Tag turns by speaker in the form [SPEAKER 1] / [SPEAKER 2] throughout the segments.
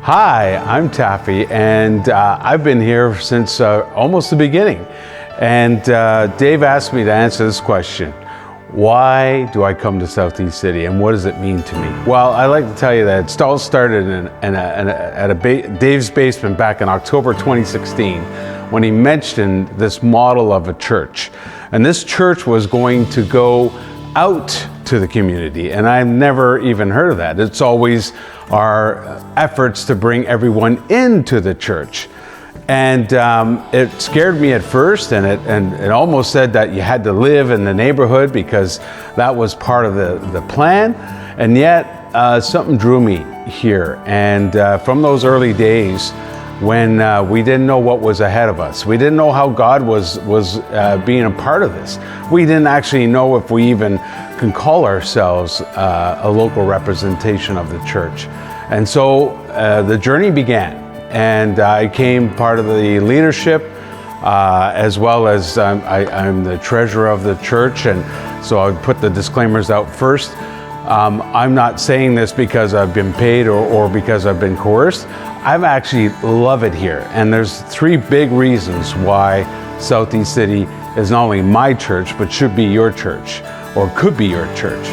[SPEAKER 1] Hi, I'm Taffy, and I've been here since almost the beginning. And Dave asked me to answer this question. Why do I come to Southeast City, and what does it mean to me? Well, I like to tell you that it all started at Dave's basement back in October 2016 when he mentioned this model of a church. And this church was going to go out to the community, and I've never even heard of that. It's always our efforts to bring everyone into the church. And it scared me at first, and it almost said that you had to live in the neighborhood because that was part of the plan. And yet something drew me here. And from those early days when we didn't know what was ahead of us, we didn't know how God was being a part of this. We didn't actually know if we even can call ourselves a local representation of the church. And so the journey began. And I became part of the leadership, as well as I'm the treasurer of the church, and so I would put the disclaimers out first. I'm not saying this because I've been paid or because I've been coerced. I actually love it here, and there's three big reasons why Southeast City is not only my church, but should be your church, or could be your church.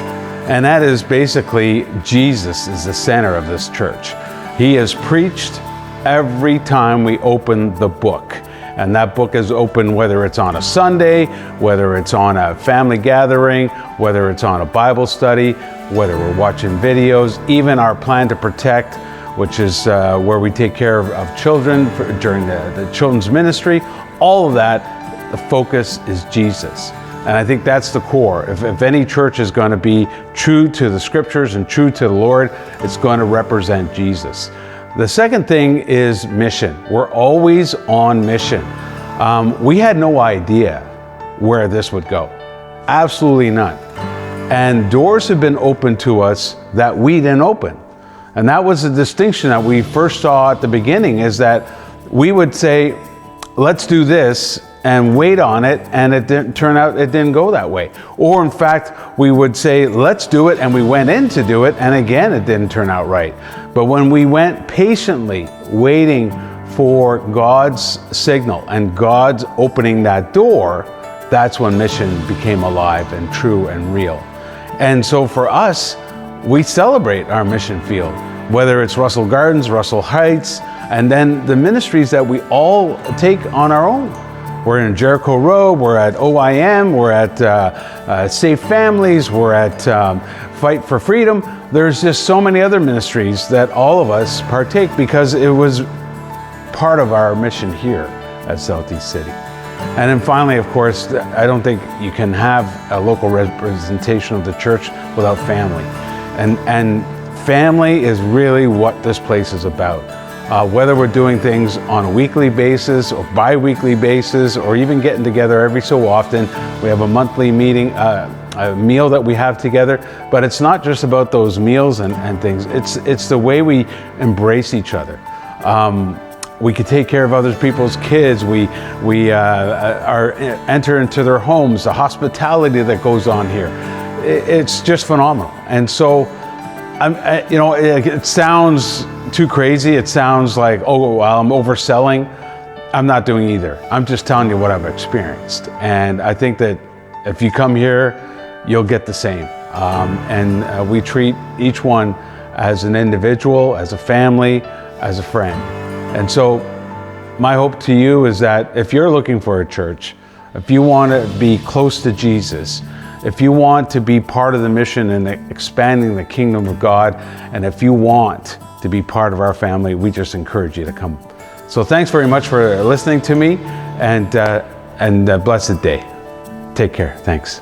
[SPEAKER 1] And that is basically Jesus is the center of this church. He is preached every time we open the book. And that book is open whether it's on a Sunday, whether it's on a family gathering, whether it's on a Bible study, whether we're watching videos, even our Plan to Protect, which is where we take care of children during the children's ministry. All of that, the focus is Jesus. And I think that's the core. If any church is going to be true to the scriptures and true to the Lord, it's going to represent Jesus. The second thing is mission. We're always on mission. We had no idea where this would go. Absolutely none. And doors have been opened to us that we didn't open. And that was the distinction that we first saw at the beginning, is that we would say, let's do this, and wait on it, and it didn't turn out, it didn't go that way. Or in fact, we would say, let's do it, and we went in to do it, and again, it didn't turn out right. But when we went patiently waiting for God's signal and God's opening that door, that's when mission became alive and true and real. And so for us, we celebrate our mission field, whether it's Russell Gardens, Russell Heights, and then the ministries that we all take on our own. We're in Jericho Road, we're at OIM, we're at Safe Families, we're at Fight for Freedom. There's just so many other ministries that all of us partake because it was part of our mission here at Southeast City. And then finally, of course, I don't think you can have a local representation of the church without family. And family is really what this place is about. Whether we're doing things on a weekly basis or bi-weekly basis, or even getting together every so often. We have a monthly meeting, a meal that we have together, but it's not just about those meals and things. It's the way we embrace each other. We can take care of other people's kids. We enter into their homes, the hospitality that goes on here. It's just phenomenal. And so, it sounds too crazy. It sounds like, oh, well, I'm overselling. I'm not doing either. I'm just telling you what I've experienced. And I think that if you come here, you'll get the same. And we treat each one as an individual, as a family, as a friend. And so my hope to you is that if you're looking for a church, if you want to be close to Jesus, if you want to be part of the mission and expanding the kingdom of God, and if you want to be part of our family, we just encourage you to come. So thanks very much for listening to me, and blessed day. Take care. Thanks.